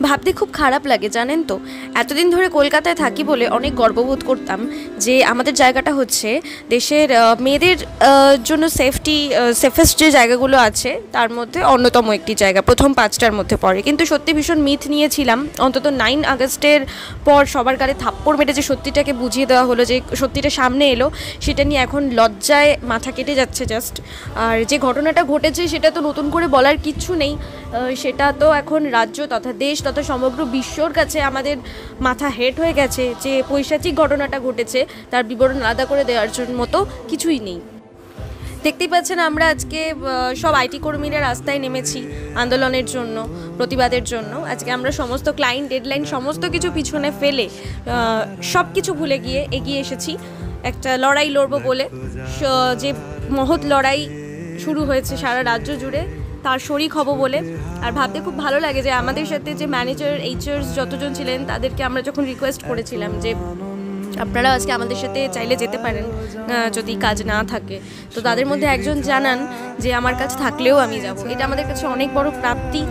ভাবতে খুব খারাপ লাগে জানেন তো। এতদিন ধরে কলকাতায় থাকি বলে অনেক গর্ববোধ করতাম যে আমাদের জায়গাটা হচ্ছে দেশের মেয়েদের জন্য সেফেস্ট যে জায়গাগুলো আছে তার মধ্যে অন্যতম একটি জায়গা, প্রথম 5টার মধ্যে পড়ে। কিন্তু সত্যি ভীষণ মিথ নিয়েছিলাম। অন্তত 9 আগস্টের পর সবার গালে থাপ্পড় মেরে যে সত্যিটাকে বুঝিয়ে দেওয়া হলো, যে সত্যিটা সামনে এলো, সেটা নিয়ে এখন লজ্জায় মাথা কেটে যাচ্ছে জাস্ট। আর যে ঘটনাটা ঘটেছে সেটা তো নতুন করে বলার কিচ্ছু নেই, সেটা তো এখন রাজ্য তথা দেশ তথা সমগ্র বিশ্বর কাছে আমাদের মাথা হেট হয়ে গেছে। যে পৈশাচিক ঘটনাটা ঘটেছে তার বিবরণ আলাদা করে দেওয়ার জন্য মতো কিছুই নেই। দেখতেই পাচ্ছেন আমরা আজকে সব আইটি কর্মীরা রাস্তায় নেমেছি আন্দোলনের জন্য, প্রতিবাদের জন্য। আজকে আমরা সমস্ত ক্লায়েন্ট ডেডলাইন সমস্ত কিছু পিছনে ফেলে সব কিছু ভুলে গিয়ে এগিয়ে এসেছি একটা লড়াই লড়বো বলে। যে মহৎ লড়াই শুরু হয়েছে সারা রাজ্য জুড়ে, তার শরিক হব বলে। আর ভাবতে খুব ভালো লাগে যে আমাদের সাথে যে ম্যানেজার এইচআরস যতজন ছিলেন তাদেরকে আমরা যখন রিকোয়েস্ট করেছিলাম যে আপনারা আজকে আমাদের সাথে চাইলে যেতে পারেন যদি কাজ না থাকে, তো তাদের মধ্যে একজন জানান যে আমার কাছে থাকলেও আমি যাব। এটা আমাদের কাছে অনেক বড় প্রাপ্তি।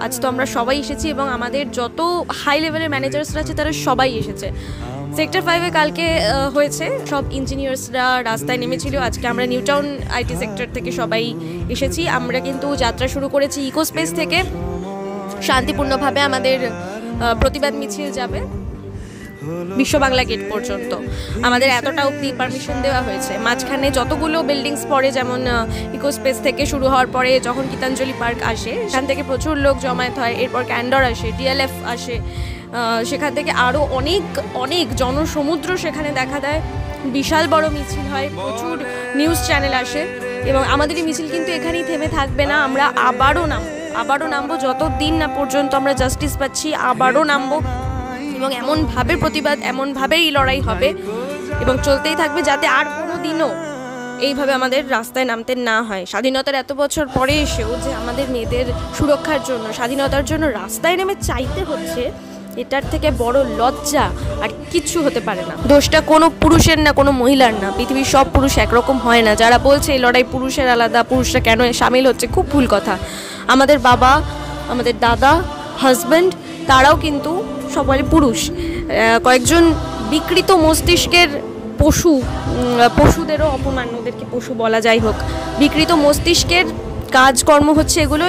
আজ তো আমরা সবাই এসেছি এবং আমাদের যত হাই লেভেলের ম্যানেজার্সরা আছে তারা সবাই এসেছে। সেক্টর 5-এ কালকে হয়েছে, সব ইঞ্জিনিয়ার্সরা রাস্তায় নেমেছিল। আজকে আমরা নিউ টাউন আইটি সেক্টর থেকে সবাই এসেছি। আমরা কিন্তু যাত্রা শুরু করেছি ইকো স্পেস থেকে। শান্তিপূর্ণভাবে আমাদের প্রতিবাদ মিছিল যাবে বিশ্ব বাংলা গেট পর্যন্ত। আমাদের এতটা অবধি পারমিশন দেওয়া হয়েছে। মাঝখানে যতগুলো বিল্ডিংস পড়ে, যেমন ইকো স্পেস থেকে শুরু হওয়ার পরে যখন গীতাঞ্জলি পার্ক আসে সেখান থেকে প্রচুর লোক জমায়েত হয়, এরপর ক্যান্ডর আসে, ডিএলএফ আসে, সেখান থেকে আরও অনেক জনসমুদ্র সেখানে দেখা দেয়। বিশাল বড় মিছিল হয়, প্রচুর নিউজ চ্যানেল আসে এবং আমাদের এই মিছিল কিন্তু এখানেই থেমে থাকবে না। আমরা আবারও নামবো যতদিন না পর্যন্ত আমরা জাস্টিস পাচ্ছি। আবারও নামবো এবং এমনভাবে প্রতিবাদ, এমনভাবেই লড়াই হবে এবং চলতেই থাকবে যাতে আর কোনো দিনও এইভাবে আমাদের রাস্তায় নামতে না হয়। স্বাধীনতার এত বছর পরে এসেও যে আমাদের মেয়েদের সুরক্ষার জন্য, স্বাধীনতার জন্য রাস্তায় নেমে চাইতে হচ্ছে, এটার থেকে বড় লজ্জা আর কিচ্ছু হতে পারে না। দোষটা কোনো পুরুষের না, কোনো মহিলার না। পৃথিবীর সব পুরুষ একরকম হয় না। যারা বলছে এই লড়াই পুরুষের আলাদা, পুরুষরা কেন সামিল হচ্ছে, খুব ভুল কথা। আমাদের বাবা, আমাদের দাদা, হাজব্যান্ড, তারাও কিন্তু সবাই পুরুষ। কয়েকজন বিকৃত মস্তিষ্কের পশুদেরও অপমান, ওদেরকে পশু বলা যাই হোক, বিকৃত মস্তিষ্কের কাজকর্ম হচ্ছে এগুলো।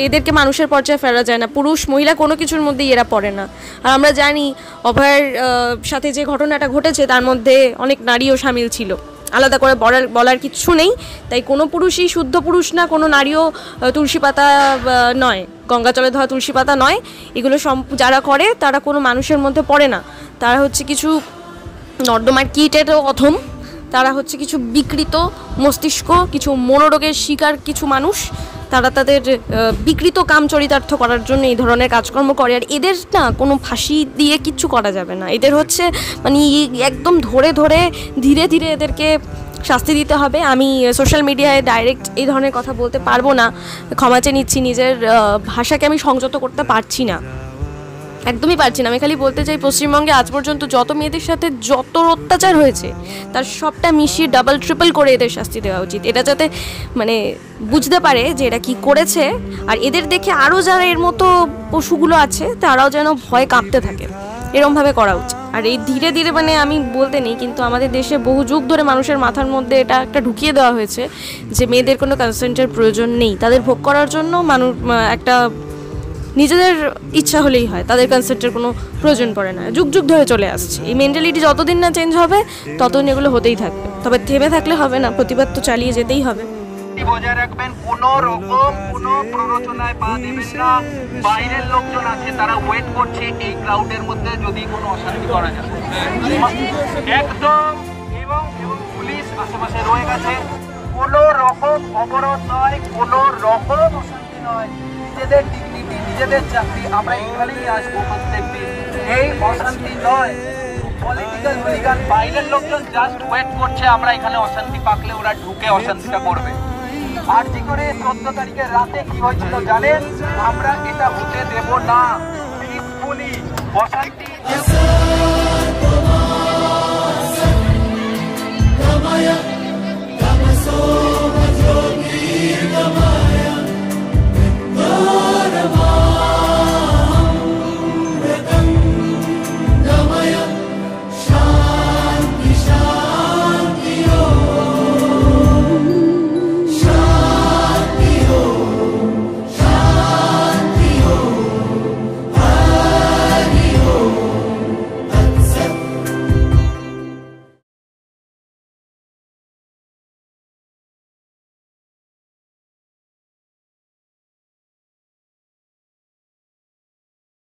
এদেরকে মানুষের পর্যায়ে ফেলা যায় না। পুরুষ মহিলা কোনো কিছুর মধ্যেই এরা পড়ে না। আর আমরা জানি অভয়ের সাথে যে ঘটনাটা ঘটেছে তার মধ্যে অনেক নারীও সামিল ছিল। আলাদা করে বলার কিচ্ছু নেই। তাই কোনো পুরুষই শুদ্ধ পুরুষ না, কোনো নারীও তুলসী পাতা নয়, গঙ্গাজলে ধোয়া তুলসী পাতা নয়। এগুলো যারা করে তারা কোনো মানুষের মধ্যে পড়ে না। তারা হচ্ছে কিছু নর্দমার কীটেরও অধম। তারা হচ্ছে কিছু বিকৃত মস্তিষ্ক, কিছু মনোরোগের শিকার কিছু মানুষ। তারা তাদের বিকৃত কাম চরিতার্থ করার জন্য এই ধরনের কাজকর্ম করে। আর এদের না কোনো ফাঁসি দিয়ে কিচ্ছু করা যাবে না। এদের হচ্ছে মানে একদম ধরে ধীরে ধীরে এদেরকে শাস্তি দিতে হবে। আমি সোশ্যাল মিডিয়ায় ডাইরেক্ট এই ধরনের কথা বলতে পারবো না, ক্ষমা চেয়ে নিচ্ছি। নিজের ভাষাকে আমি সংযত করতে পারছি না, একদমই পারছি না। আমি খালি বলতে চাই, পশ্চিমবঙ্গে আজ পর্যন্ত যত মেয়েদের সাথে যত অত্যাচার হয়েছে তার সবটা মিশিয়ে ডাবল ট্রিপল করে এদের শাস্তি দেওয়া উচিত। এটা যাতে মানে বুঝতে পারে যে এরা কি করেছে, আর এদের দেখে আরও যারা এর মতো পশুগুলো আছে তারাও যেন ভয় কাঁপতে থাকে, এরমভাবে করা উচিত। আর এই ধীরে ধীরে মানে আমি বলতে নেই, কিন্তু আমাদের দেশে বহু যুগ ধরে মানুষের মাথার মধ্যে এটা একটা ঢুকিয়ে দেওয়া হয়েছে যে মেয়েদের কোনো কনসেন্টের প্রয়োজন নেই। তাদের ভোগ করার জন্য একটা নিজেদের ইচ্ছা হলেই হয়, তাদের কনসেন্টের কোনো প্রয়োজন পড়ে না। যুগ ধরে চলে আসছে এই মেন্টালিটি। যতদিন না চেঞ্জ হবে ততদিন এগুলো হতেই থাকবে। তবে থেমে থাকলে হবে না, প্রতিবাদ তো চালিয়ে যেতেই হবে। বজায় রাখবেন, কোনো রকম কোনো প্ররোচনায় পা দেবেন না। বাইরের লোকজন আছে, তারা ওয়েট করছে এই ক্রাউডের মধ্যে যদি কোনো অশান্তি করা যায় একদম। এবং পুলিশ আশেপাশে রয়ে গেছে। কোনো রকম অবরোধ নয়, কোনো রকম অশান্তি নয়। নিজেদের ডিগনিটি, নিজেদের চাকরি আমরা এখানেই আসবো প্রত্যেকদিন। এই অশান্তি নয়, পলিটিক্যাল হুলিগান। বাইরের লোকজন জাস্ট ওয়েট করছে আমরা এখানে অশান্তি পাকলে ওরা ঢুকে অশান্তিটা করবে। আরজি করে 14 তারিখের রাতে কি হয়েছিল জানেন? আমরা এটা হতে দেব না। পিসফুলি অশান্তি